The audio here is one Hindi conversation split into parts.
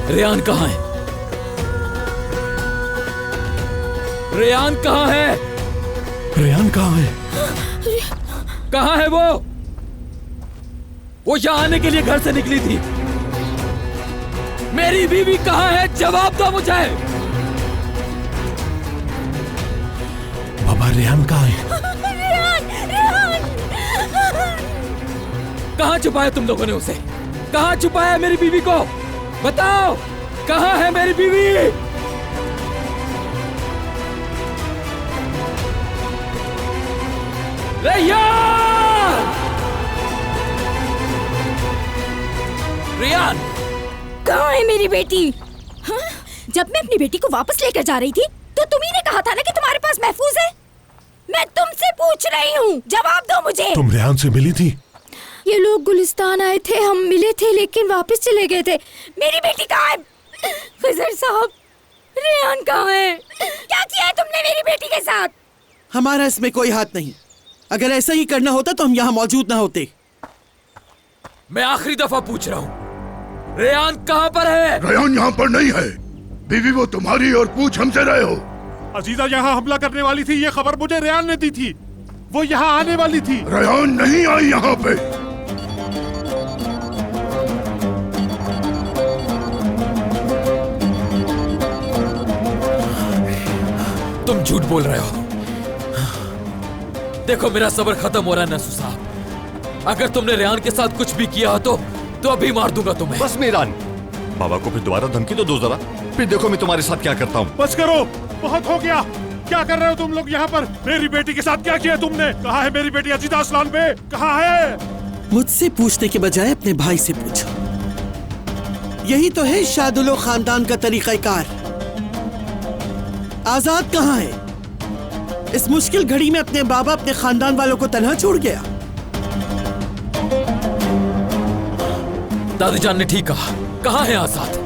रेयान कहाँ है? रेयान कहाँ है? रेयान कहाँ है? कहाँ है वो? वो यहाँ आने के लिए घर से निकली थी। मेरी बीवी कहाँ है? जवाब दो मुझे। बाबा रेयान कहाँ है? कहाँ छुपाया तुम लोगों ने उसे? कहाँ छुपाया मेरी बीवी को? बताओ, कहाँ है मेरी बीवी? रेयान! कहाँ है मेरी बेटी? हाँ? जब मैं अपनी बेटी को वापस लेकर जा रही थी तो तुम्ही ने कहा था ना कि तुम्हारे पास महफूज है। मैं तुमसे पूछ रही हूँ, जवाब दो मुझे। तुम रेयान से मिली थी? ये लोग गुलिस्तान आए थे, हम मिले थे लेकिन वापस चले गए थे। मेरी बेटी कहाँ है? खिजर साहब, रेयान कहाँ है? क्या किया है तुमने मेरी बेटी के साथ? हमारा इसमें कोई हाथ नहीं। अगर ऐसा ही करना होता तो हम यहाँ मौजूद ना होते। मैं आखिरी दफा पूछ रहा हूँ, रेयान कहाँ पर है? रेयान यहाँ पर नहीं है। बीवी वो तुम्हारी और पूछ हमसे रहे हो। अजीजा यहाँ हमला करने वाली थी, ये खबर मुझे रेयान ने दी थी। वो यहाँ आने वाली थी। रेयान नहीं आई यहाँ पे। तुम झूठ बोल रहे हो। देखो मेरा सब्र खत्म हो रहा है नसू साहब। अगर तुमने रेयान के साथ कुछ भी किया हो तो अभी मार दूंगा तुम्हें। बस मीरान, बाबा को फिर दोबारा धमकी तो दो जरा, फिर देखो मैं तुम्हारे साथ क्या करता हूँ। बस करो, बहुत हो गया। क्या कर रहे हो तुम लोग यहाँ पर? मेरी बेटी के साथ क्या किया तुमने? कहाँ है मेरी बेटी अजीजा असलान बे? कहाँ है? मुझसे पूछने के बजाय अपने भाई से पूछो। यही तो है शादुलो खानदान का तरीकाकार। आजाद कहाँ है? इस मुश्किल घड़ी में अपने बाबा अपने खानदान वालों को तन्हा छोड़ गया। दादी जान ने ठीक कहा। कहाँ है आजाद?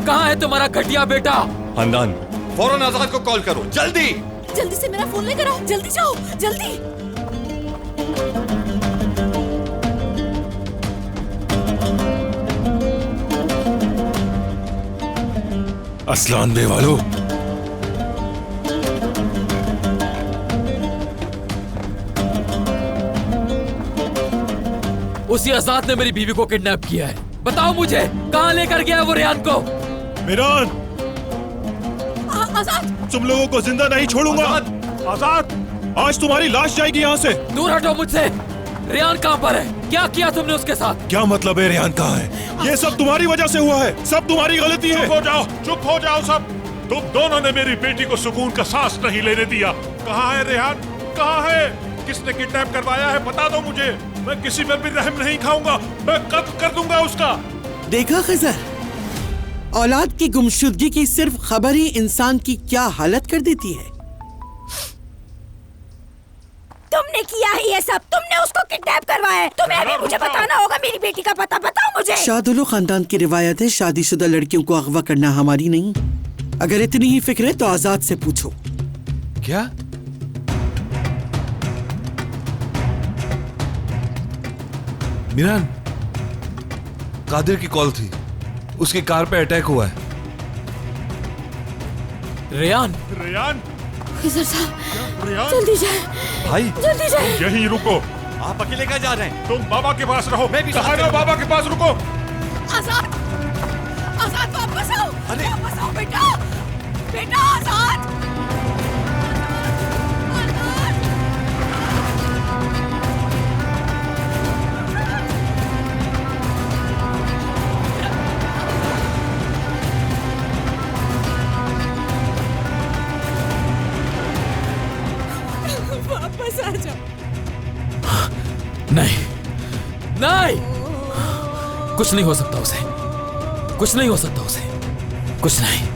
कहाँ है तुम्हारा घटिया बेटा? खानदान, फौरन आजाद को कॉल करो, जल्दी। जल्दी से मेरा फोन लेकर आओ, जल्दी जाओ, जल्दी। असलान बे वालों, उसी आजाद ने मेरी बीवी को किडनैप किया है। बताओ मुझे, कहाँ लेकर गया है वो रेयान को? मीरान, आजाद, तुम लोगों को जिंदा नहीं छोड़ूंगा। आजाद, आज तुम्हारी लाश जाएगी यहाँ से। दूर हटो मुझसे। रेयान कहाँ पर है? क्या किया तुमने उसके साथ? क्या मतलब है रेयान कहाँ है? ये सब तुम्हारी वजह से हुआ है, सब तुम्हारी गलती है। चुप हो जाओ सब। तुम दोनों ने मेरी बेटी को सुकून का सांस नहीं लेने दिया। कहाँ है रेहान? कहाँ है? किसने किडनैप करवाया है? बता दो मुझे। मैं किसी पर भी रहम नहीं खाऊंगा, मैं कत्ल कर दूंगा उसका। देखा खिजर, औलाद की गुमशुदगी की सिर्फ खबर ही इंसान की क्या हालत कर देती है। तुमने किया है ये सब, तुमने उसको किडनैप करवाया है। तुम्हें अभी मुझे बताना होगा मेरी बेटी का पता। बताओ मुझे। शादुलो खानदान की रिवायत है, शादीशुदा लड़कियों को अगवा करना हमारी नहीं। अगर इतनी ही फिक्र है तो आजाद से पूछो। क्या? मीरान, कादिर की कॉल थी, उसकी कार पे अटैक हुआ है। रेयान? रेयान? खिजर साहब, रेयान? जल्दी जाए भाई, जल्दी जाए। यहीं रुको। आप अकेले कहाँ जा रहे हैं? तुम बाबा के पास रहो। मैं भी साथ कहाँ रहो? चलूंगा। बाबा के पास रुको। आजाद, आजाद वापस आओ। अरे! वापस आओ बेटा, बेटा आजाद। वापस आ जाओ। नहीं, नहीं, कुछ नहीं हो सकता उसे, कुछ नहीं हो सकता उसे, कुछ नहीं।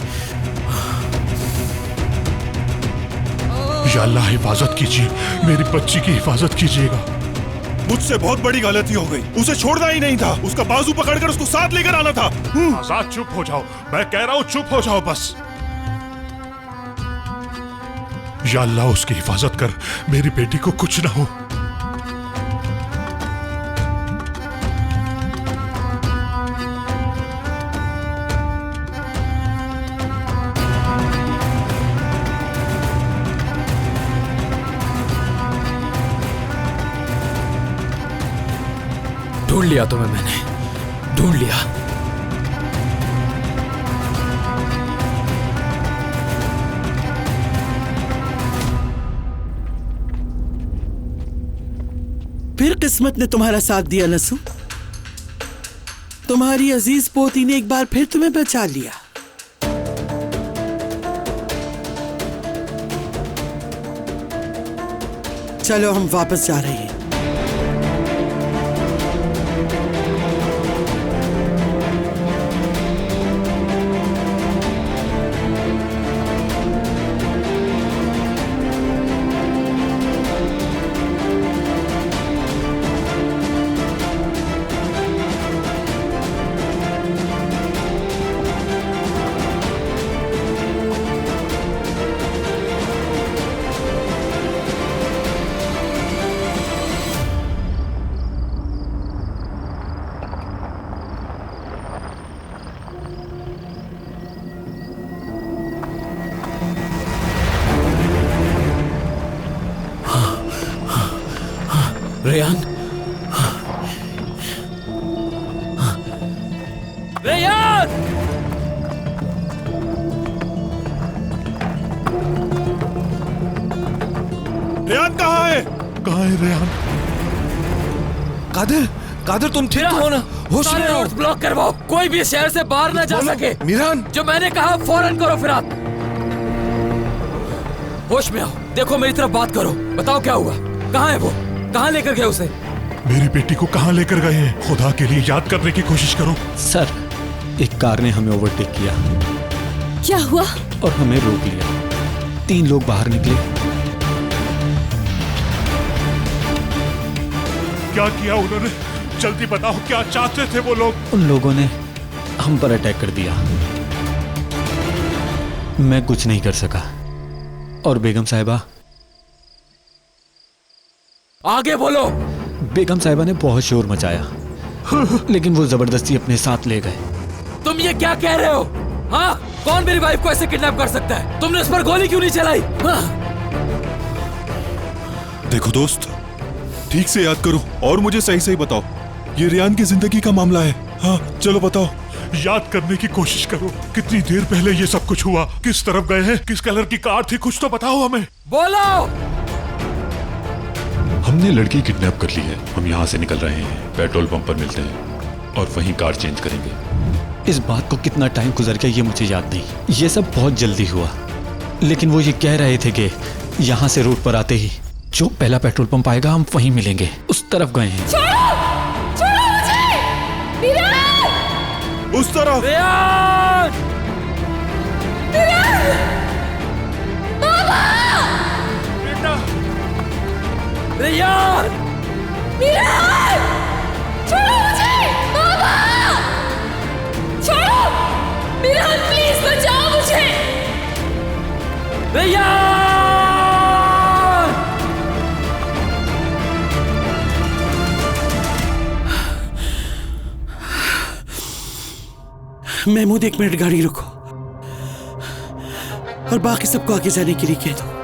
या अल्लाह हिफाजत कीजिए, मेरी बच्ची की हिफाजत कीजिएगा। मुझसे बहुत बड़ी गलती हो गई, उसे छोड़ना ही नहीं था, उसका बाजू पकड़कर उसको साथ लेकर आना था। आजाद चुप हो जाओ, मैं कह रहा हूँ चुप हो जाओ बस। या अल्लाह उसकी हिफाजत कर, मेरी बेटी को कुछ ना हो। ढूंढ लिया तुम्हें मैंने, ढूंढ लिया। फिर किस्मत ने तुम्हारा साथ दिया नसू। तुम्हारी अजीज पोती ने एक बार फिर तुम्हें बचा लिया। चलो हम वापस जा रहे हैं। Ryan, Ryan! रेहान कहाँ है? कहाँ है रेहान? कादिर, कादिर तुम ठीक हो ना? होश में सारे आओ। रोड्स ब्लॉक करवाओ, कोई भी शहर से बाहर ना जा सके। मीरान, जो मैंने कहा फौरन करो। फिर आप होश में आओ, देखो मेरी तरफ बात करो, बताओ क्या हुआ? कहाँ है वो? कहाँ लेकर गए उसे? मेरी बेटी को कहाँ लेकर गए हैं? खुदा के लिए याद करने की कोशिश करो। सर, एक कार ने हमें ओवरटेक किया क्या हुआ? और हमें रोक लिया। 3 लोग बाहर निकले। क्या किया उन्होंने? जल्दी बताओ, क्या चाहते थे वो लोग? उन लोगों ने हम पर अटैक कर दिया। मैं कुछ नहीं कर सका। और बेगम साहिबा? आगे बोलो। बेगम साहिबा ने बहुत शोर मचाया, लेकिन वो जबरदस्ती अपने साथ ले गए। तुम ये क्या कह रहे हो? हाँ, कौन मेरी वाइफ को ऐसे किडनैप कर सकता है? तुमने उस पर गोली क्यों नहीं चलाई? हाँ? देखो दोस्त, ठीक से याद करो और मुझे सही सही बताओ। ये रियान की जिंदगी का मामला है। हाँ, चलो बताओ। याद करने की कोशिश करो। कितनी देर पहले ये सब कुछ हुआ? किस तरफ गए हैं? किस कलर की कार थी? कुछ तो बताओ हमें। बोलो। हमने लड़की किडनैप कर ली है। हम यहाँ से निकल रहे हैं, पेट्रोल पंप पर मिलते हैं और वहीं कार चेंज करेंगे। इस बात को कितना टाइम गुजर गया ये मुझे याद नहीं। ये सब बहुत जल्दी हुआ, लेकिन वो ये कह रहे थे कि यहाँ से रोड पर आते ही जो पहला पेट्रोल पंप आएगा हम वहीं मिलेंगे। उस तरफ गए हैं। छोड़ो मुझे! मीरान! उस तरफ। रेयान! बाबा! रेयान! मीरान! छोड़ो मुझे! बाबा! छोड़ो! मीरान, प्लीज बचाओ मुझे! रेयान! महमूद, 1 मिनट गाड़ी रुको और बाकी सबको आगे जाने के लिए कह दो।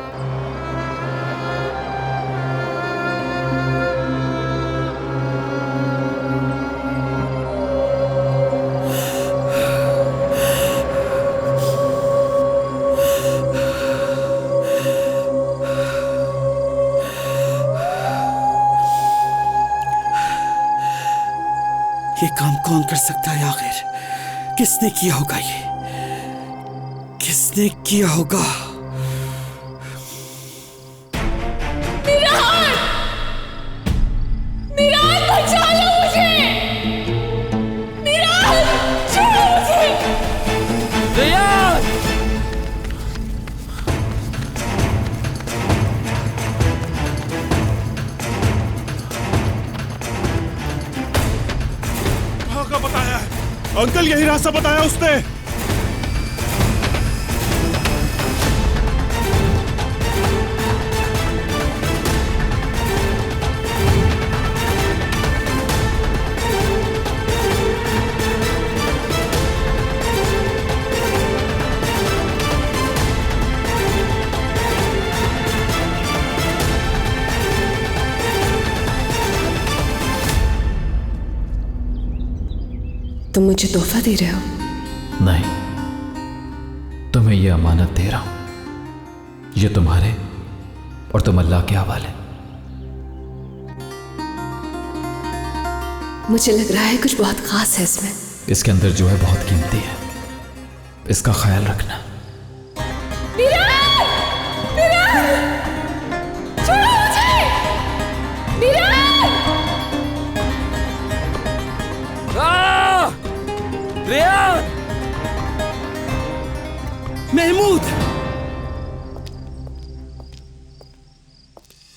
ये काम कौन कर सकता है आखिर? किसने किया होगा? ये किसने किया होगा? मीरान! मीरान, बचा लो मुझे! मीरान! छोड़ो मुझे! रेयान! कहाँ का बताया है? अंकल, यही रास्ता बताया उसने। तुम मुझे तोहफा दे रहे हो? नहीं, तुम्हें यह अमानत दे रहा हूं। ये तुम्हारे और तुम अल्लाह के हवाले। मुझे लग रहा है कुछ बहुत खास है इसमें। इसके अंदर जो है बहुत कीमती है, इसका ख्याल रखना। छोड़ो मुझे! रेयान! महमूद,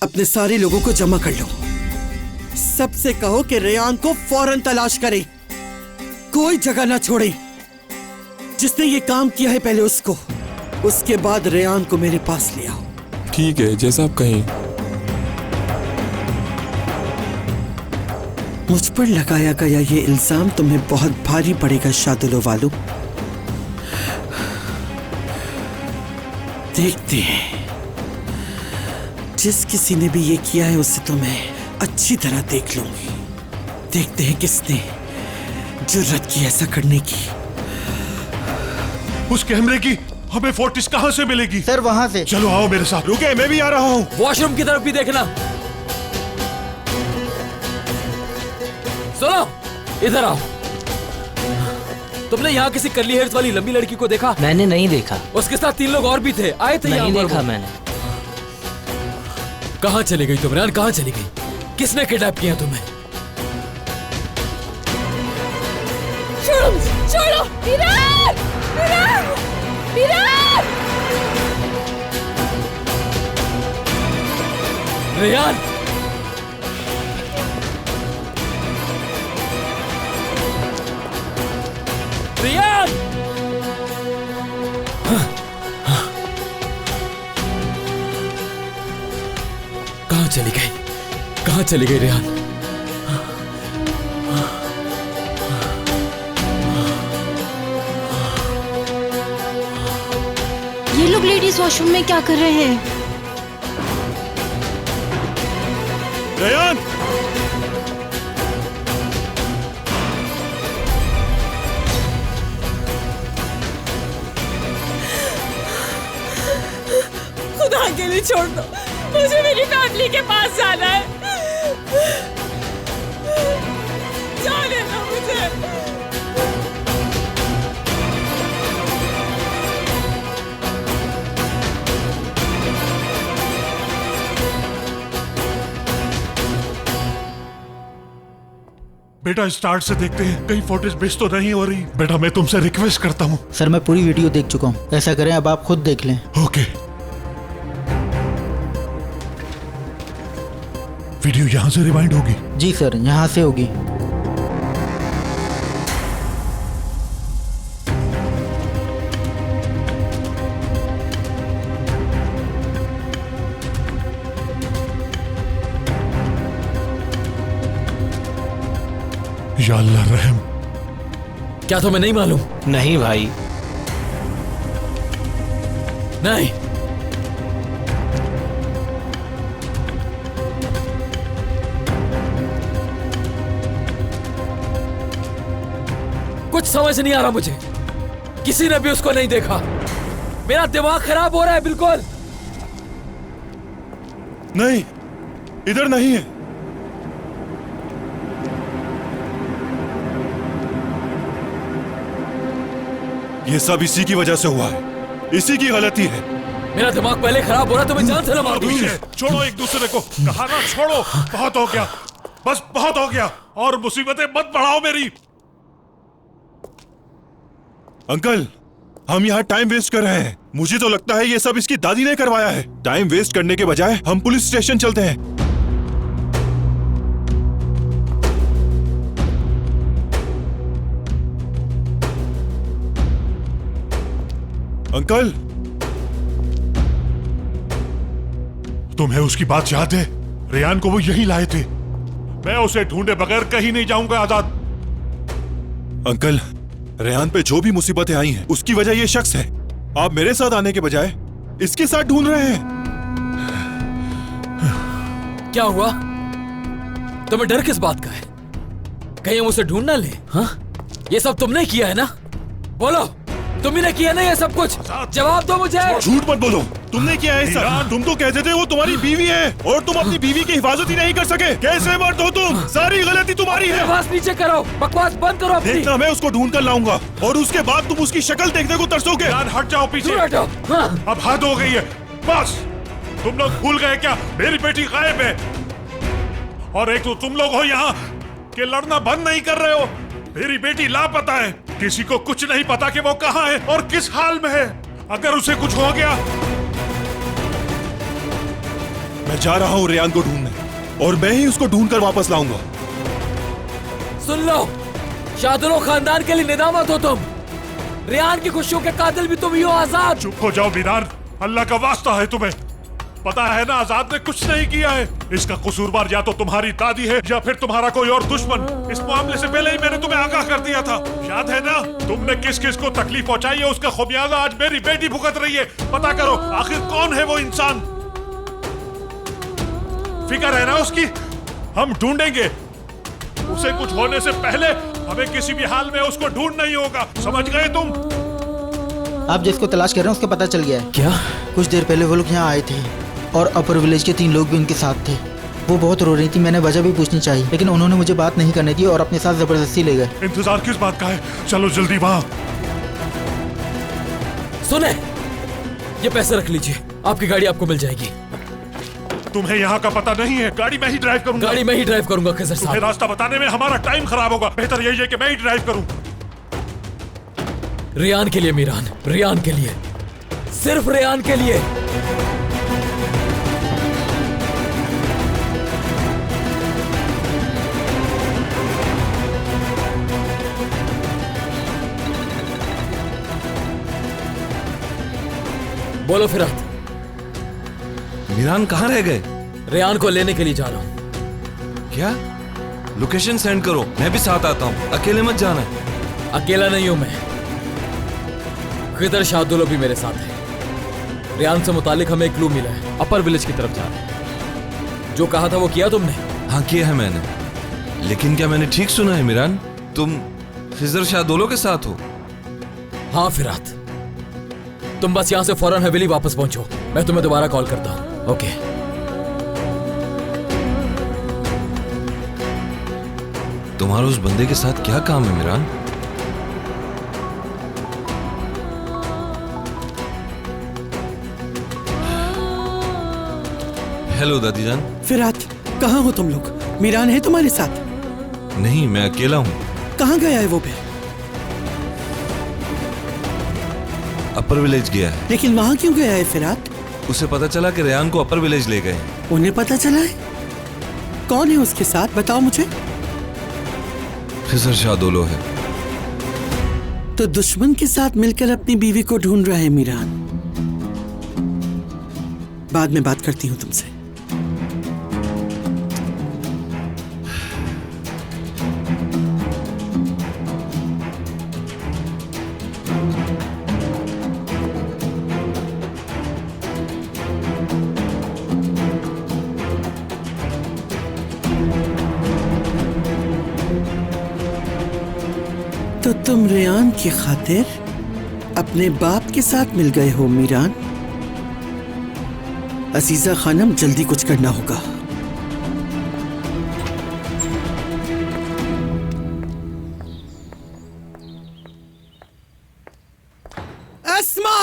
अपने सारे लोगों को जमा कर लो। सबसे कहो कि रेयान को फौरन तलाश करे, कोई जगह ना छोड़े। जिसने ये काम किया है पहले उसको, उसके बाद रेयान को मेरे पास ले आओ। ठीक है, जैसा आप कहें। मुझ पर लगाया गया ये इल्जाम तुम्हें बहुत भारी पड़ेगा शादुलो वालों। देखते हैं, जिस किसी ने भी ये किया है उसे तो मैं अच्छी तरह देख लूंगी। देखते हैं किसने जुर्रत की ऐसा करने की। उस कैमरे की हमें फोर्टिस कहां से मिलेगी? सर वहां से। चलो आओ मेरे साथ। रुके, मैं भी आ रहा हूं। वॉशरूम की तरफ भी देखना। सुनो, इधर आओ। तुमने यहाँ किसी कर्ली हेयर्स वाली लंबी लड़की को देखा? मैंने नहीं देखा। उसके साथ 3 लोग और भी थे, आए थे यहाँ पर। नहीं देखा मैंने। कहाँ चली गई तुम रेयान? कहाँ चली गई? किसने किडनैप किया तुम्हें? छोड़ो! छोड़ो! विराट! विराट! विराट! रेयान! रेयान! कहाँ चली गई? कहाँ चली गई रेयान? ये लोग लेडीज वॉशरूम में क्या कर रहे हैं? रेयान! खुदा के लिए छोड़ दो, मुझे मेरी फैमिली के पास जाना है। जाने दो मुझे। बेटा स्टार्ट से देखते हैं, कहीं फोटोज मिस तो नहीं हो रही। बेटा मैं तुमसे रिक्वेस्ट करता हूँ। सर मैं पूरी वीडियो देख चुका हूँ। ऐसा करें अब आप खुद देख लें। ओके। वीडियो यहाँ से रिवाइंड होगी? जी सर, यहाँ से होगी। या अल्लाह रहम। क्या तुम्हें नहीं मालूम? नहीं भाई। नहीं। कुछ समझ नहीं आ रहा मुझे। किसी ने भी उसको नहीं देखा। मेरा दिमाग खराब हो रहा है बिल्कुल। नहीं, इधर नहीं है। ये सब इसी की वजह से हुआ है, इसी की गलती है। मेरा दिमाग पहले खराब हो रहा, तो मैं जान से न मार दूं। छोड़ो एक दूसरे को, कहा ना छोड़ो। बहुत हो गया, बस बहुत हो गया। और मुसीबतें मत बढ़ाओ मेरी। अंकल, हम यहाँ टाइम वेस्ट कर रहे हैं। मुझे तो लगता है ये सब इसकी दादी ने करवाया है। टाइम वेस्ट करने के बजाय हम पुलिस स्टेशन चलते हैं। अंकल, तुम्हें उसकी बात याद है? रेयान को वो यहीं लाए थे। मैं उसे ढूंढे बगैर कहीं नहीं जाऊंगा आजाद। अंकल, रेयान पे जो भी मुसीबतें आई हैं, उसकी वजह ये शख्स है। आप मेरे साथ आने के बजाय इसके साथ ढूंढ रहे हैं। क्या हुआ? तुम्हें डर किस बात का है? कहीं हम उसे ढूंढ ना ले? हाँ? ये सब तुमने किया है ना? बोलो, तुमने किया ना ये सब कुछ? जवाब दो मुझे। झूठ मत बोलो, तुमने किया है सब। तुम तो कहते थे वो तुम्हारी बीवी है और तुम अपनी बीवी की हिफाजत ही नहीं कर सके। कैसे मर्द हो तुम? सारी गलती तुम्हारी है। बकवास नीचे करो, बकवास बंद करो अपनी। देखना, मैं उसको ढूंढ कर लाऊंगा और उसके बाद तुम उसकी शक्ल देखने को तरसोगे। हट जाओ पीछे। हाँ। अब हद हो गई है, बस। तुम लोग भूल गए क्या मेरी बेटी गायब है? और एक तो तुम लोग हो यहाँ कि लड़ना बंद नहीं कर रहे हो। मेरी बेटी लापता है, किसी को कुछ नहीं पता कि वो कहाँ है और किस हाल में है। अगर उसे कुछ हो गया। मैं जा रहा हूँ रेयान को ढूंढने और मैं ही उसको ढूंढ कर वापस लाऊंगा। सुन लो, शादुलो खानदान के लिए निदामत हो तुम। रेयान की खुशियों के कातिल भी तुम ही हो आजाद। चुप हो जाओ मीरान, अल्लाह का वास्ता है तुम्हें। पता है ना आजाद ने कुछ नहीं किया है। इसका कसूरवार या तो तुम्हारी दादी है या फिर तुम्हारा कोई और दुश्मन। इस मामले से पहले ही मैंने तुम्हें आगाह कर दिया था, याद है ना? तुमने किस किस को तकलीफ पहुंचाई है, उसका खुमियाजा आज मेरी बेटी भुगत रही है। पता करो आखिर कौन है वो इंसान। फिक्र है ना उसकी? हम ढूंढेंगे। उसे कुछ होने से पहले हमें किसी भी हाल में उसको ढूंढना ही होगा, समझ गए तुम? आप जिसको तलाश कर रहे हैं उसका पता चल गया है। क्या? कुछ देर पहले वो लोग यहाँ आए थे और अपर विलेज के 3 लोग भी उनके साथ थे। वो बहुत रो रही थी, मैंने वजह भी पूछनी चाहिए लेकिन उन्होंने मुझे बात नहीं करने दी और अपने साथ जबरदस्ती ले गए। इंतजार किस बात का है? चलो जल्दी वहाँ। सुने, ये पैसे रख लीजिए, आपकी गाड़ी आपको मिल जाएगी। तुम्हें यहाँ का पता नहीं है? गाड़ी मैं ही ड्राइव करूंगा। गाड़ी मैं ही ड्राइव करूंगा खिजर तुम्हें साहब। रास्ता बताने में हमारा टाइम खराब होगा। बेहतर यही है कि मैं ही ड्राइव करूं। रेयान के लिए मीरान, रेयान के लिए, सिर्फ रेयान के लिए। बोलो फिरात। मीरान कहाँ रह गए? रेयान को लेने के लिए जा रहा हूं। क्या? लोकेशन सेंड करो, मैं भी साथ आता हूँ। अकेले मत जाना। अकेला नहीं हूं मैं, खिदर शादुलो भी मेरे साथ है। रेयान से मुतालिक हमें एक क्लू मिला है, अपर विलेज की तरफ जा रहे हैं। जो कहा था वो किया तुमने? हाँ किया है मैंने, लेकिन क्या मैंने ठीक सुना है मीरान? तुम खिजर शादुलो के साथ हो? हाँ फिरात, तुम बस यहाँ से फौरन हवेली वापस पहुंचो, मैं तुम्हें दोबारा कॉल करता हूँ। ओके। तुम्हारा उस बंदे के साथ क्या काम है मीरान? हेलो दादी जान। फिरात, कहाँ हो तुम लोग? मीरान है तुम्हारे साथ? नहीं, मैं अकेला हूँ। कहाँ गया है वो फिर? अपर विलेज गया है। लेकिन वहाँ क्यों गया है फिरात? उसे पता चला कि रेयान को अपर विलेज ले गए। उन्हें पता चला है? कौन है उसके साथ, बताओ मुझे। खिजर शादुलो है। तो दुश्मन के साथ मिलकर अपनी बीवी को ढूंढ रहा है मीरान। बाद में बात करती हूँ तुमसे। तो तुम रेयान की खातिर अपने बाप के साथ मिल गए हो मीरान? अजीजा खानम, जल्दी कुछ करना होगा। अस्मा!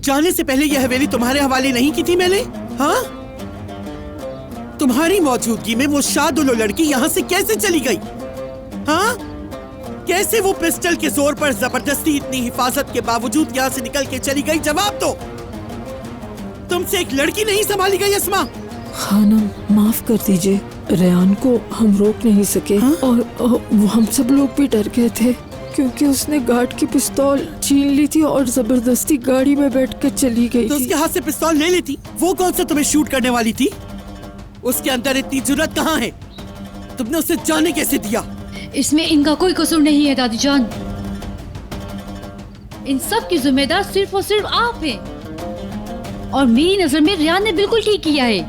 जाने से पहले यह हवेली तुम्हारे हवाले नहीं की थी मैंने? हाँ? तुम्हारी मौजूदगी में वो शादुलो लड़की यहाँ से कैसे चली गई? हाँ? कैसे वो पिस्टल के जोर पर जबरदस्ती इतनी हिफाजत के बावजूद यहाँ से निकल के चली गई? जवाब दो। तुमसे एक लड़की नहीं संभाली गई अस्मा? खानम, माफ कर दीजिए, रेयान को हम रोक नहीं सके। हाँ? और वो हम सब लोग भी डर गए थे क्योंकि उसने गार्ड की पिस्तौल छीन ली थी और जबरदस्ती गाड़ी में बैठकर चली गई तो थी। उसके हाथ से पिस्तौल ले लेती? वो कौन सा तुम्हें शूट करने वाली थी? उसके अंदर इतनी जुर्रत कहाँ है? तुमने उसे जाने कैसे दिया? इसमें इनका कोई कसूर नहीं है दादी जान। इन सब की जिम्मेदार सिर्फ और सिर्फ आप हैं। और मेरी नजर में रेहान ने बिल्कुल ठीक किया है।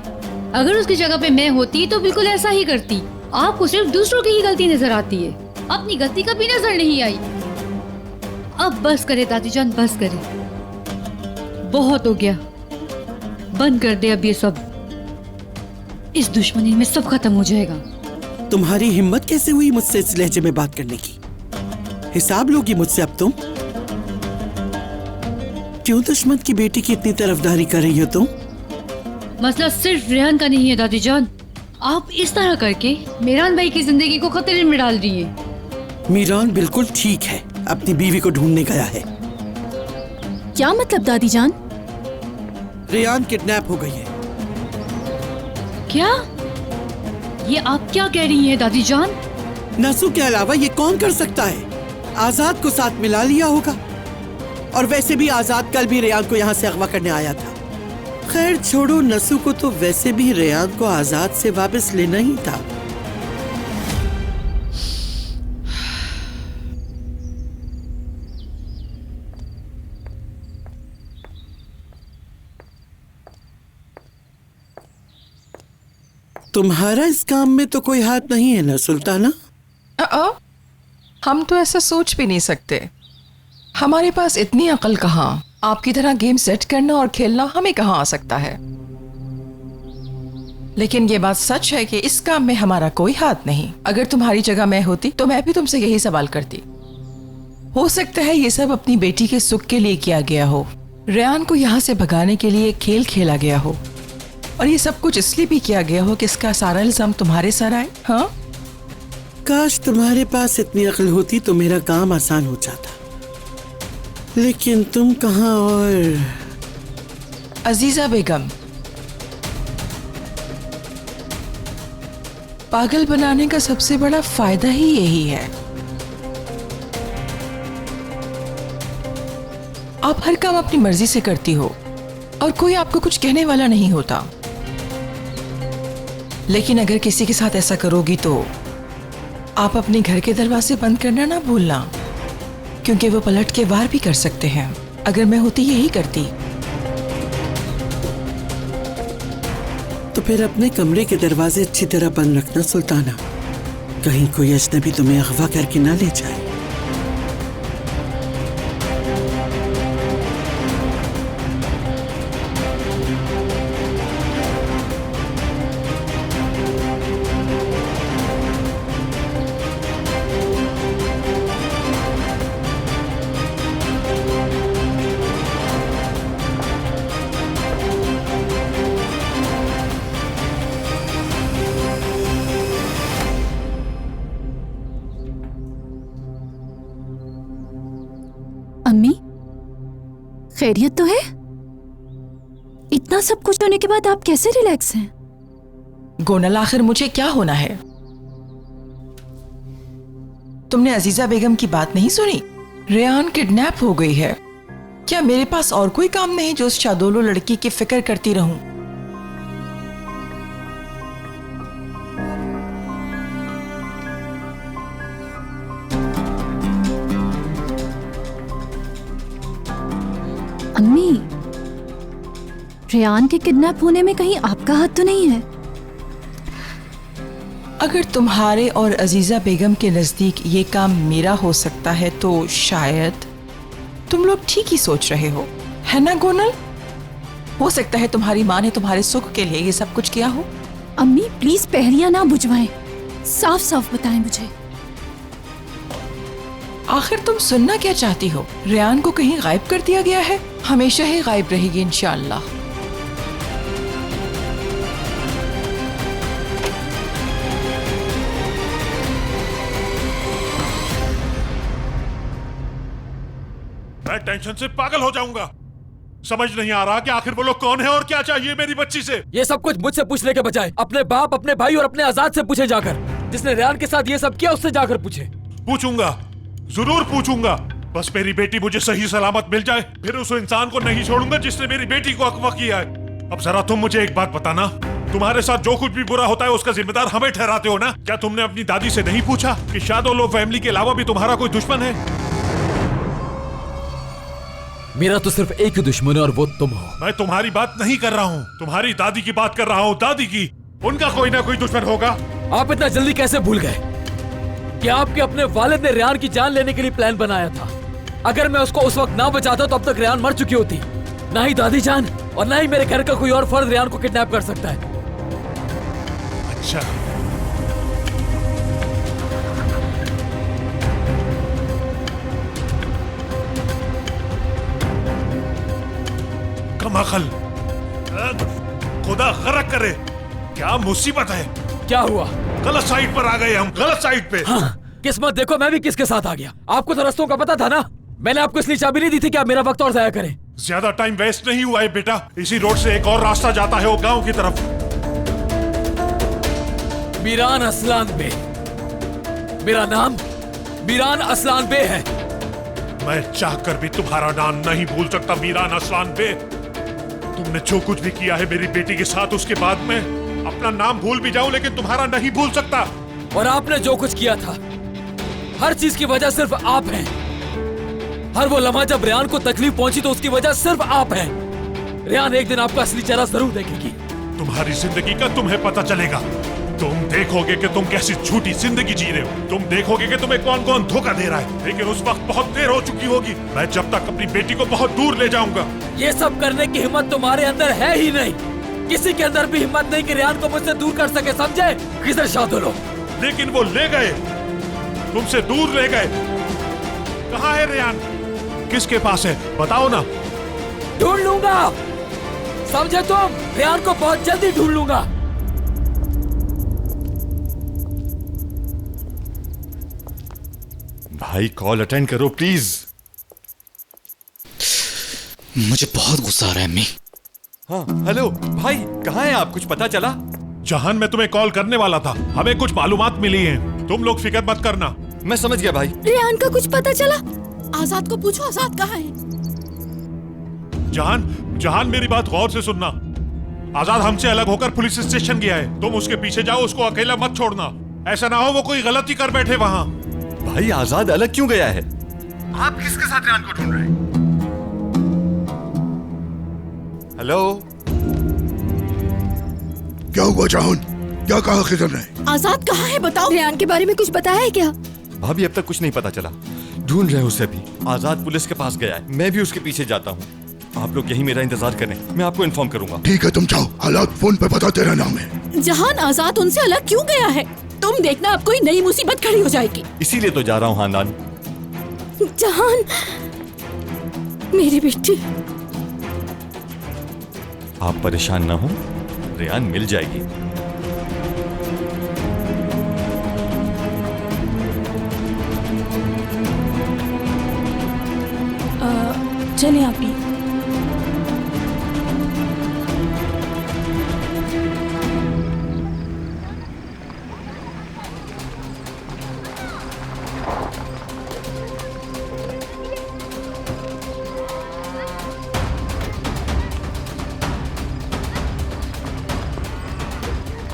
अगर उसकी जगह पे मैं होती तो बिल्कुल ऐसा ही करती। आपको सिर्फ दूसरों की ही गलती नजर आती है, अपनी गलती कभी नजर नहीं आई। अब बस करे दादी जान, बस करे, बहुत हो गया। बंद कर दे अब ये सब। इस दुश्मनी में सब खत्म हो जाएगा। तुम्हारी हिम्मत कैसे हुई मुझसे इस लहजे में बात करने की? हिसाब लोगी मुझसे अब तुम? क्यों दुश्मन की बेटी की इतनी तरफदारी कर रही हो तुम? मसला सिर्फ रेहान का नहीं है दादी जान। आप इस तरह करके मीरान भाई की जिंदगी को खतरे में डाल रही हैं। मीरान बिल्कुल ठीक है, अपनी बीवी को ढूंढने गया है। क्या मतलब दादी जान? रेहान किडनैप हो गई है। क्या? ये आप क्या कह रही हैं दादी जान? नसू के अलावा ये कौन कर सकता है? आजाद को साथ मिला लिया होगा। और वैसे भी आजाद कल भी रेहान को यहाँ से अगवा करने आया था। खैर छोड़ो, नसू को तो वैसे भी रेहान को आजाद से वापस लेना ही था। तुम्हारा इस काम में तो कोई हाथ नहीं है ना सुल्ताना? हम तो ऐसा सोच भी नहीं सकते। हमारे पास इतनी अकल कहाँ? आपकी तरह गेम सेट करना और खेलना हमें कहाँ आ सकता है। लेकिन ये बात सच है कि इस काम में हमारा कोई हाथ नहीं। अगर तुम्हारी जगह मैं होती तो मैं भी तुमसे यही सवाल करती। हो सकता है ये सब अपनी बेटी के सुख के लिए किया गया हो, रेहान को यहाँ से भगाने के लिए खेल खेला गया हो, और ये सब कुछ इसलिए भी किया गया हो कि इसका सारा इल्जाम तुम्हारे सर आए। हाँ, काश तुम्हारे पास इतनी अक्ल होती तो मेरा काम आसान हो जाता, लेकिन तुम कहाँ। और अजीजा बेगम, पागल बनाने का सबसे बड़ा फायदा ही यही है। आप हर काम अपनी मर्जी से करती हो और कोई आपको कुछ कहने वाला नहीं होता। लेकिन अगर किसी के साथ ऐसा करोगी तो आप अपने घर के दरवाजे बंद करना ना भूलना, क्योंकि वो पलट के वार भी कर सकते हैं। अगर मैं होती यही करती। तो फिर अपने कमरे के दरवाजे अच्छी तरह बंद रखना सुल्ताना, कहीं कोई अजनबी तुम्हें अगवा करके ना ले जाए। अम्मी, खैरियत तो है? इतना सब कुछ होने के बाद आप कैसे रिलैक्स हैं? गोनल, आखिर मुझे क्या होना है? तुमने अजीजा बेगम की बात नहीं सुनी? रेहान किडनैप हो गई है। क्या मेरे पास और कोई काम नहीं जो उस शादोलो लड़की की फिक्र करती रहूं? अम्मी, रेहान के किडनैप होने में कहीं आपका हाथ तो नहीं है? अगर तुम्हारे और अजीजा बेगम के नजदीक ये काम मेरा हो सकता है तो शायद तुम लोग ठीक ही सोच रहे हो, है ना गोनल? हो सकता है तुम्हारी माँ ने तुम्हारे सुख के लिए ये सब कुछ किया हो। अम्मी प्लीज पहरियां ना बुझवाएं, साफ साफ बताएं मुझे। आखिर तुम सुनना क्या चाहती हो? रेहान को कहीं गायब कर दिया गया है? हमेशा ही गायब रहेगी इंशाअल्लाह। मैं टेंशन से पागल हो जाऊंगा। समझ नहीं आ रहा कि आखिर वो लोग कौन है और क्या चाहिए मेरी बच्ची से। ये सब कुछ मुझसे पूछने के बजाय अपने बाप, अपने भाई और अपने आजाद से पूछे जाकर। जिसने रेहान के साथ ये सब किया उससे जाकर पूछे। पूछूंगा, जरूर पूछूंगा। बस मेरी बेटी मुझे सही सलामत मिल जाए, फिर उस इंसान को नहीं छोड़ूंगा जिसने मेरी बेटी को अगवा किया है। अब जरा तुम मुझे एक बात बताना, तुम्हारे साथ जो कुछ भी बुरा होता है उसका जिम्मेदार हमें ठहराते हो ना? क्या तुमने अपनी दादी से नहीं पूछा कि शादोलो फैमिली के अलावा भी तुम्हारा कोई दुश्मन है? मेरा तो सिर्फ एक ही दुश्मन है और वो तुम हो। मैं तुम्हारी बात नहीं कर रहा हूँ, तुम्हारी दादी की बात कर रहा हूँ। दादी की, उनका कोई ना कोई दुश्मन होगा। आप इतना जल्दी कैसे भूल गए कि आपके अपने वालिद ने रेहान की जान लेने के लिए प्लान बनाया था? अगर मैं उसको उस वक्त ना बचाता तो अब तक रेहान मर चुकी होती। ना ही दादी जान और ना ही मेरे घर का कोई और फर्द रेहान को किडनैप कर सकता है। अच्छा, कमाखल, खुदा गरक करे, क्या मुसीबत है? क्या हुआ? गलत साइड पर आ गए हम, गलत साइड पे। हाँ, किस्मत देखो, मैं भी किसके साथ आ गया। आपको तो रास्तों का पता था ना। मैंने आपको इसलिए चाबी नहीं दी थी कि आप मेरा वक्त और जाया करें। ज्यादा टाइम वेस्ट नहीं हुआ है बेटा। इसी रोड से एक और रास्ता जाता है वो गांव की तरफ। मीरान असलान बे। मेरा नाम मीरान असलान बे है। मैं चाहकर भी तुम्हारा नाम नहीं भूल सकता मीरान असलान बे। तुमने जो कुछ भी किया है मेरी बेटी के साथ, उसके बाद मैं अपना नाम भूल भी जाऊं लेकिन तुम्हारा नहीं भूल सकता। और आपने जो कुछ किया था, हर चीज की वजह सिर्फ आप हैं। हर वो लम्हा जब रेहान को तकलीफ पहुंची तो उसकी वजह सिर्फ आप हैं। रेहान एक दिन आपका असली चेहरा जरूर देखेगी। तुम्हारी जिंदगी का तुम्हें पता चलेगा। तुम देखोगे कि तुम कैसी झूठी जिंदगी जी रहे हो। तुम देखोगे कि तुम्हें कौन कौन धोखा दे रहा है। लेकिन उस वक्त बहुत देर हो चुकी होगी। मैं जब तक अपनी बेटी को बहुत दूर ले जाऊंगा। ये सब करने की हिम्मत तुम्हारे अंदर है ही नहीं। किसी के अंदर भी हिम्मत नहीं कि रेहान को मुझसे दूर कर सके, समझे? किधर शादो लो। लेकिन वो ले गए, तुमसे दूर ले गए। कहाँ है रेहान? किसके पास है? बताओ ना। ढूंढ लूंगा, समझे तुम? रेहान को बहुत जल्दी ढूंढ लूंगा। भाई कॉल अटेंड करो प्लीज। मुझे बहुत गुस्सा आ रहा है अम्मी। हाँ हेलो भाई, कहाँ हैं आप? कुछ पता चला? जहान, मैं तुम्हें कॉल करने वाला था। हमें कुछ मालूमात मिली हैं। तुम लोग फिक्र मत करना। मैं समझ गया भाई। रेहान का कुछ पता चला? आजाद को पूछो, आजाद कहाँ है? जहान मेरी बात गौर से सुनना। आजाद हमसे अलग होकर पुलिस स्टेशन गया है। तुम उसके पीछे जाओ, उसको अकेला मत छोड़ना। ऐसा ना हो वो कोई गलती कर बैठे वहाँ। भाई आजाद अलग क्यों गया है? आप किसके साथ रेहान को ढूंढ रहे हैं? हेलो, क्या हुआ जहान? क्या कहा खिजर ने? आजाद कहाँ है बताओ। रेहान के बारे में कुछ बताया है क्या? भाभी अब तक कुछ नहीं पता चला। ढूंढ रहे हैं उसे भी। आजाद पुलिस के पास गया है, मैं भी उसके पीछे जाता हूँ। आप लोग यही मेरा इंतजार करें, मैं आपको इन्फॉर्म करूंगा। ठीक है, तुम जाओ, हालात फोन पे बताते रहना हमें। जहान, आजाद उनसे अलग क्यों गया है? तुम देखना अब कोई नई मुसीबत खड़ी हो जाएगी। इसीलिए तो जा रहा हूँ खानदान। जहान, मेरी बेटी। आप परेशान ना हो, रेहान मिल जाएगी। चलिए आप भी।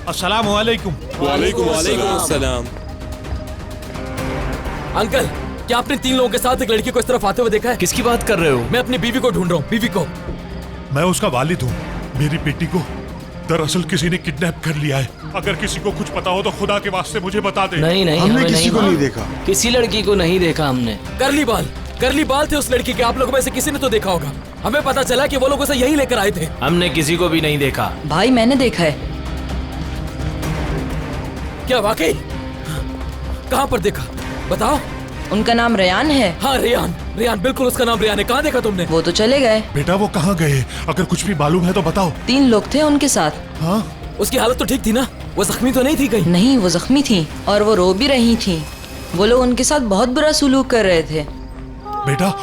अस्सलामु अलैकुम। वालेकुम अस्सलाम। अंकल, क्या आपने 3 लोगों के साथ एक लड़की को इस तरफ आते हुए देखा है? किसकी बात कर रहे हो? मैं अपनी बीवी को ढूंढ रहा हूँ। बीवी को। मैं उसका वालिद हूँ। मेरी बेटी को दरअसल किसी ने किडनैप कर लिया है। अगर किसी को कुछ पता हो तो खुदा के वास्ते मुझे बता दे। नहीं नहीं, हमने किसी को नहीं देखा। किसी लड़की को नहीं देखा हमने। करली बाल थे उस लड़की के। आप लोगों में से किसी ने तो देखा होगा। हमें पता चला कि वो लोग उसे यहीं लेकर आए थे। हमने किसी को भी नहीं देखा। भाई मैंने देखा है। क्या वाकई? कहाँ पर देखा? बताओ। उनका नाम रेहान है। हाँ रेहान, बिल्कुल उसका नाम रेहान है। कहाँ देखा तुमने? वो तो चले गए। बेटा वो कहाँ गए? अगर कुछ भी मालूम है तो बताओ। 3 लोग थे उनके साथ। हाँ? उसकी हालत तो ठीक थी ना? वो जख्मी तो नहीं थी कहीं? नहीं, वो जख्मी थी और वो रो भी रही थी। वो लोग उनके साथ बहुत बुरा सुलूक कर रहे थे। बेटा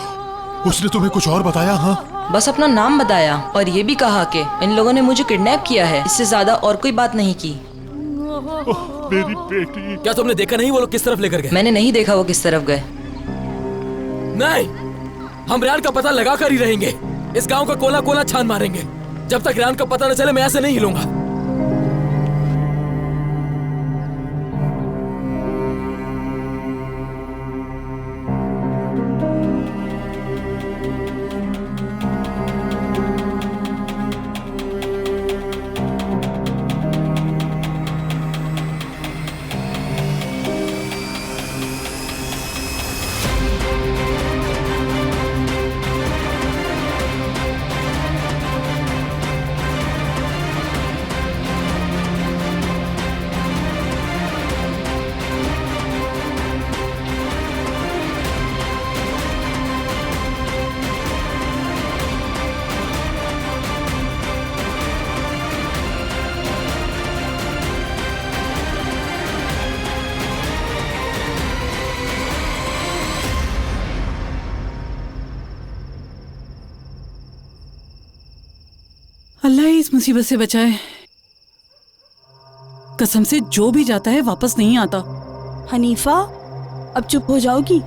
उसने तुम्हें कुछ और बताया? हाँ, बस अपना नाम बताया और ये भी कहा कि इन लोगों ने मुझे किडनैप किया है। इससे ज्यादा और कोई बात नहीं की। मेरी बेटी। क्या तुमने देखा नहीं वो लोग किस तरफ लेकर गए? मैंने नहीं देखा वो किस तरफ गए। नहीं, हम रेहान का पता लगा कर ही रहेंगे। इस गांव का कोना कोना छान मारेंगे। जब तक रेहान का पता न चले मैं ऐसे नहीं हिलूंगा। अल्लाह ही इस मुसीबत से बचाए। कसम से जो भी जाता है वापस नहीं आता। हनीफा, अब चुप हो जाओगी?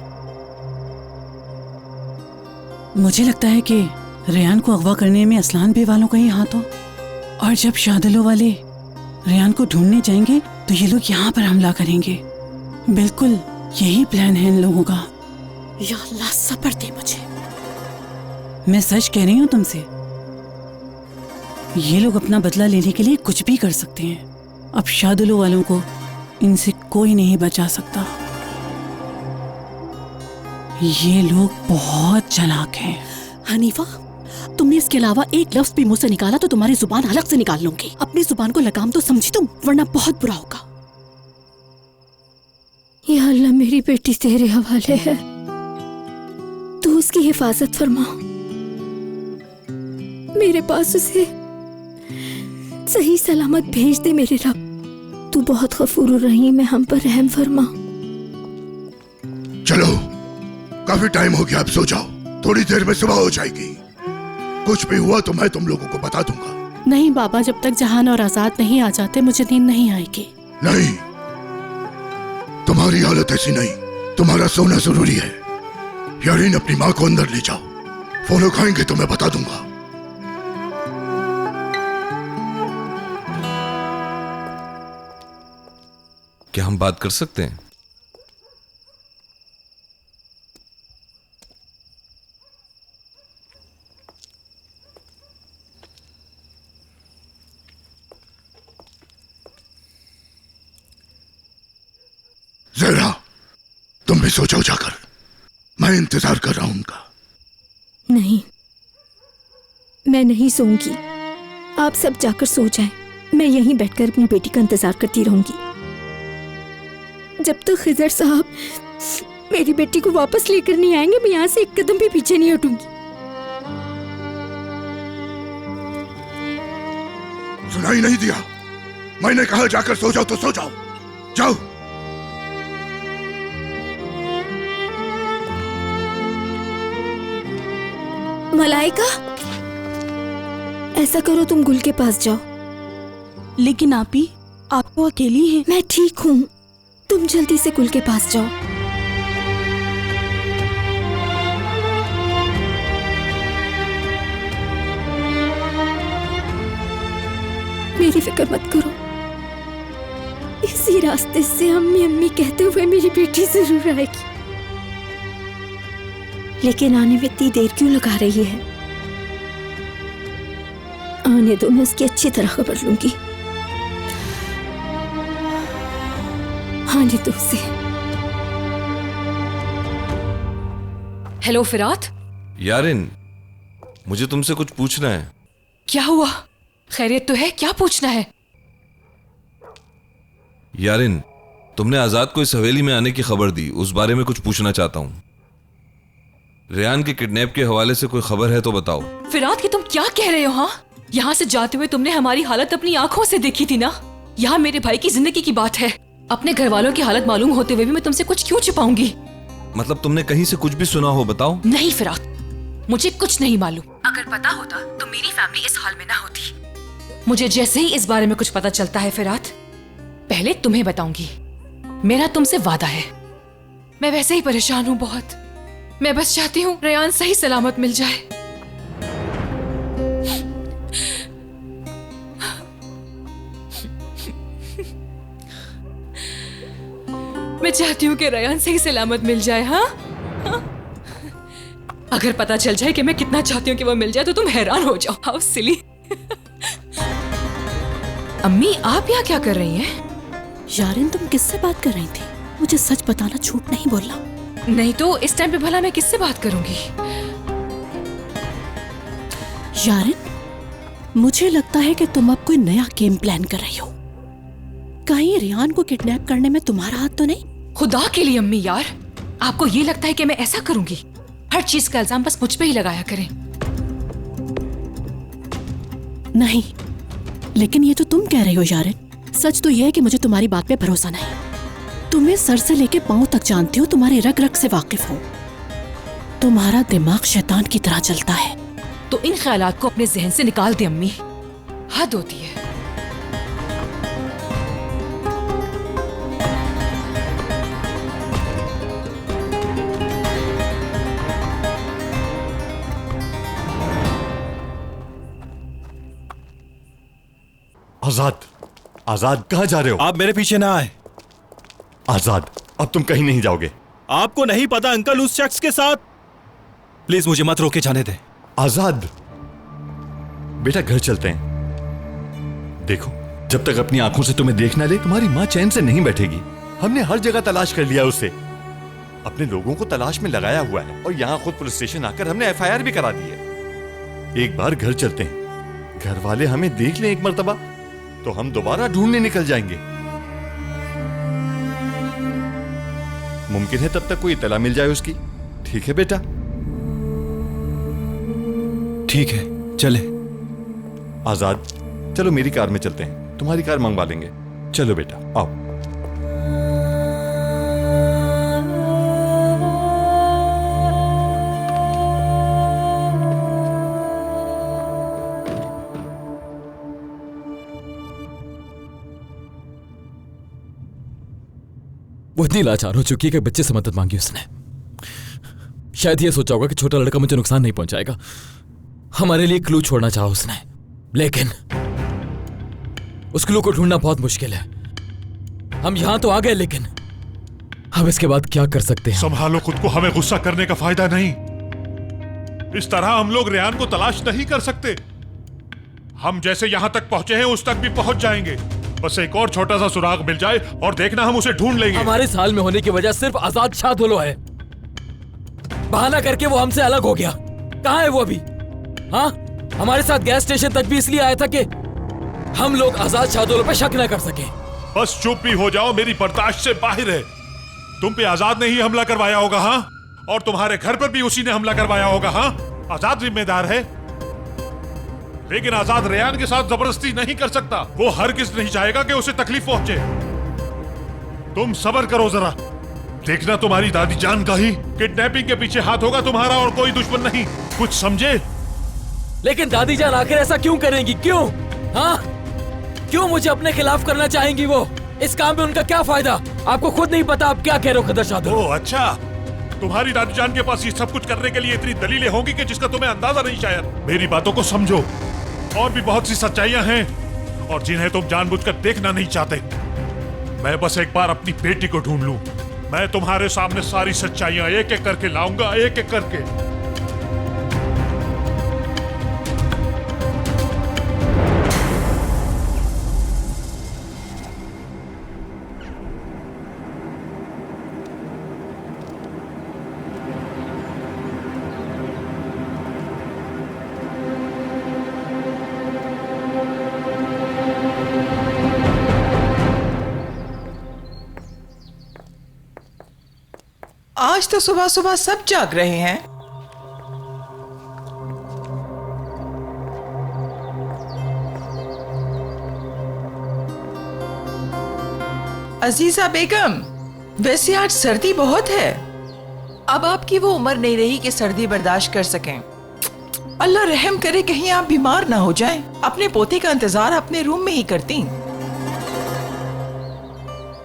मुझे लगता है कि रेयान को अगवा करने में असलान बे वालों का ही हाथ हो, और जब शादिलो वाले रेयान को ढूंढने जाएंगे तो ये लोग यहाँ पर हमला करेंगे। बिल्कुल यही प्लान है इन लोगों का। या अल्लाह सब्र दे मुझे। मैं सच कह रही हूँ तुमसे, ये लोग अपना बदला लेने के लिए कुछ भी कर सकते हैं। अब शादिलो वालों को इनसे कोई नहीं बचा सकता। ये लोग बहुत चालाक हैं। हनीफा, तुमने इसके अलावा एक लफ्ज भी मुंह से निकाला तो तुम्हारी जुबान अलग से निकाल लूंगी। अपनी जुबान को लगाम तो समझी तुम, वरना बहुत बुरा होगा। या अल्लाह, मेरी बेटी तेरे हवाले है, तू उसकी हिफाजत फरमा। मेरे पास उसे सही सलामत भेज दे मेरे रब। तू बहुत गफूर रहीम है, हम पर रहम फरमा। चलो, काफी टाइम हो गया, अब सो जाओ। थोड़ी देर में सुबह हो जाएगी। कुछ भी हुआ तो मैं तुम लोगों को बता दूंगा। नहीं बाबा, जब तक जहान और आजाद नहीं आ जाते मुझे नींद नहीं आएगी। नहीं, तुम्हारी हालत ऐसी नहीं, तुम्हारा सोना जरूरी है। यारीन, अपनी माँ को अंदर ले जाओ, फोन उठाएंगे तो मैं बता दूंगा। क्या हम बात कर सकते हैं? जरा तुम भी सो जाओ जाकर, मैं इंतजार कर रहा हूं उनका। नहीं, मैं नहीं सोऊंगी। आप सब जाकर सो जाएं। मैं यहीं बैठकर अपनी बेटी का इंतजार करती रहूंगी जब तक खिजर साहब मेरी बेटी को वापस लेकर नहीं आएंगे। मैं यहाँ से एक कदम भी पीछे नहीं हटूंगी। सुनाई नहीं दिया? मैंने कहा जाकर सो जाओ तो सो जाओ। जाओ। मलाइका, ऐसा करो, तुम गुल के पास जाओ। लेकिन आपी, आप तो अकेली हैं। मैं ठीक हूँ, तुम जल्दी से गुल के पास जाओ। मेरी फिक्र मत करो, इसी रास्ते से अम्मी अम्मी कहते हुए मेरी बेटी जरूर आएगी। लेकिन आने में इतनी देर क्यों लगा रही है? आने दो, मैं उसकी अच्छी तरह खबर लूंगी। आने दो उसे। हेलो फिरात। यारिन, मुझे तुमसे कुछ पूछना है। क्या हुआ? खैरियत तो है? क्या पूछना है? यारिन, तुमने आजाद को इस हवेली में आने की खबर दी, उस बारे में कुछ पूछना चाहता हूँ। रेयान के किडनैप के हवाले से कोई खबर है तो बताओ। फिरात, तुम क्या कह रहे हो? हाँ, यहाँ से जाते हुए तुमने हमारी हालत अपनी आंखों से देखी थी ना। यहाँ मेरे भाई की जिंदगी की बात है। अपने घर वालों की हालत मालूम होते हुए भी मैं तुमसे कुछ क्यों छुपाऊंगी? मतलब तुमने कहीं से कुछ भी सुना हो, बताओ। नहीं फिरात, मुझे कुछ नहीं मालूम। अगर पता होता तो मेरी फैमिली इस हाल में ना होती। मुझे जैसे ही इस बारे में कुछ पता चलता है फिरात, पहले तुम्हें बताऊंगी। मेरा तुमसे वादा है। मैं वैसे ही परेशान हूँ बहुत। मैं बस चाहती हूँ रेयान सही सलामत मिल जाए। मैं चाहती हूँ कि रेयान सही सलामत मिल जाए। हाँ? अगर पता चल जाए कि मैं कितना चाहती हूँ कि वो मिल जाए तो तुम हैरान हो जाओ। How silly. अम्मी, आप यहाँ क्या कर रही हैं? यारिन, तुम किससे बात कर रही थी? मुझे सच बताना, झूठ नहीं बोलना। नहीं तो इस टाइम पे भला मैं किससे बात करूंगी? यारिन, मुझे लगता है कि तुम अब कोई नया गेम प्लान कर रही हो। कहीं रेयान को किडनैप करने में तुम्हारा हाथ तो नहीं? खुदा के लिए अम्मी यार, आपको ये लगता है कि मैं ऐसा करूंगी? हर चीज का इल्जाम बस मुझ पे ही लगाया करें। नहीं, लेकिन ये तो तुम कह रही हो यारिन। सच तो यह है कि मुझे तुम्हारी बात पे भरोसा नहीं। तुम्हें सर से लेके पांव तक जानती हो, तुम्हारे रग रग से वाकिफ हूँ। तुम्हारा दिमाग शैतान की तरह चलता है। तो इन ख्यालात को अपने जहन से निकाल दे अम्मी। हद होती है। आजाद, आजाद कहाँ जा रहे हो? आप मेरे पीछे ना आए। आजाद, अब तुम कहीं नहीं जाओगे। आपको नहीं पता अंकल उस शख्स के साथ। प्लीज मुझे मत रोके जाने दे। आजाद, बेटा घर चलते हैं। देखो, जब तक अपनी आंखों से तुम्हें देख ना ले, तुम्हारी माँ चैन से नहीं बैठेगी। हमने हर जगह तलाश कर लिया उसे, अपने लोगों को तलाश में लगाया हुआ है, और यहाँ खुद पुलिस स्टेशन आकर हमने FIR भी करा दी है। एक बार घर चलते हैं, घर वाले हमें देख लें एक मर्तबा तो हम दोबारा ढूंढने निकल जाएंगे। मुमकिन है तब तक कोई इत्तला मिल जाए उसकी। ठीक है बेटा? ठीक है, चले। आजाद, चलो मेरी कार में चलते हैं, तुम्हारी कार मंगवा लेंगे। चलो बेटा, आओ। वो इतनी लाचार हो चुकी है कि बच्चे से मदद मांगी उसने। शायद ये सोचा होगा कि छोटा लड़का मुझे नुकसान नहीं पहुंचाएगा, हमारे लिए क्लू छोड़ना चाहा उसने। लेकिन उस क्लू को ढूंढना बहुत मुश्किल है। हम यहां तो आ गए, लेकिन अब इसके बाद क्या कर सकते हैं? संभालो खुद को, हमें गुस्सा करने का फायदा नहीं। इस तरह हम लोग रेहान को तलाश नहीं कर सकते। हम जैसे यहां तक पहुंचे हैं उस तक भी पहुंच जाएंगे। बस एक और छोटा सा सुराग मिल जाए और देखना हम उसे ढूंढ लेंगे। हमारे साल में होने की वजह सिर्फ आजाद शाहदुलो है। बहाना करके वो हमसे अलग हो गया। कहाँ है वो अभी? हाँ, हमारे साथ गैस स्टेशन तक भी इसलिए आया था कि हम लोग आजाद शाहदुलो पे शक न कर सके। बस चुप भी हो जाओ, मेरी बर्दाश्त से बाहर है। तुम पे आजाद ने ही हमला करवाया होगा, हाँ? और तुम्हारे घर पर भी उसी ने हमला करवाया होगा, हाँ? आजाद जिम्मेदार है। लेकिन आजाद रेहान के साथ जबरदस्ती नहीं कर सकता। वो हरगिज़ नहीं चाहेगा कि उसे तकलीफ पहुंचे। तुम सब्र करो जरा, देखना तुम्हारी दादी जान का ही किडनैपिंग के पीछे हाथ होगा तुम्हारा, और कोई दुश्मन नहीं। कुछ समझे? लेकिन दादी जान आखिर ऐसा क्यों करेंगी? क्यों? हाँ, क्यों मुझे अपने खिलाफ करना चाहेंगी वो? इस काम में उनका क्या फायदा? आपको खुद नहीं पता आप क्या कह रहे हो खदर शाहदुलो? ओह अच्छा, तुम्हारी दादी जान के पास ये सब कुछ करने के लिए इतनी दलीलें होंगी कि जिसका तुम्हें अंदाजा नहीं शायद। मेरी बातों को समझो, और भी बहुत सी सच्चाइयां हैं और जिन्हें तुम जानबूझकर देखना नहीं चाहते। मैं बस एक बार अपनी बेटी को ढूंढ लूं, मैं तुम्हारे सामने सारी सच्चाइयां एक एक करके लाऊंगा, एक एक करके। आज तो सुबह सुबह सब जाग रहे हैं। अजीजा बेगम, वैसे आज सर्दी बहुत है। अब आपकी वो उम्र नहीं रही कि सर्दी बर्दाश्त कर सकें। अल्लाह रहम करे कहीं आप बीमार ना हो जाएं। अपने पोते का इंतजार अपने रूम में ही करती।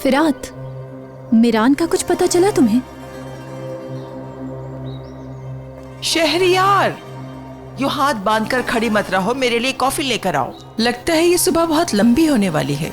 फिरात, मिरान का कुछ पता चला तुम्हें? शहरियार, यू हाथ बांधकर खड़ी मत रहो, मेरे लिए कॉफी लेकर आओ। लगता है ये सुबह बहुत लंबी होने वाली है।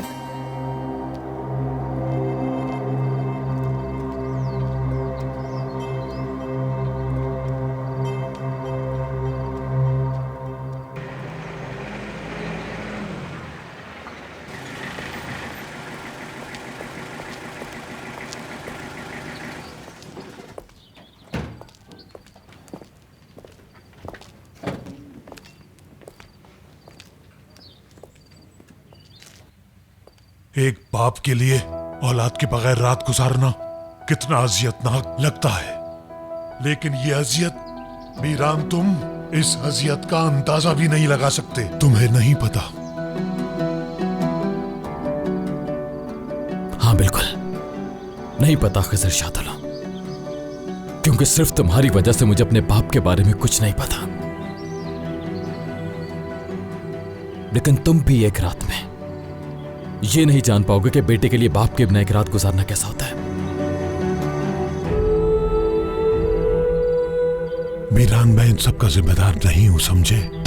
एक बाप के लिए औलाद के बगैर रात गुजारना कितना अजियतनाक लगता है, लेकिन ये अजियत मीरान, तुम इस अजियत का अंदाजा भी नहीं लगा सकते। तुम्हें नहीं पता। हाँ बिल्कुल नहीं पता खजर शाहदुलो, क्योंकि सिर्फ तुम्हारी वजह से मुझे अपने बाप के बारे में कुछ नहीं पता। लेकिन तुम भी एक रात में ये नहीं जान पाओगे कि बेटे के लिए बाप के बिना एक रात गुजारना कैसा होता है। मीरान, मैं इन सब का जिम्मेदार नहीं हूं, समझे?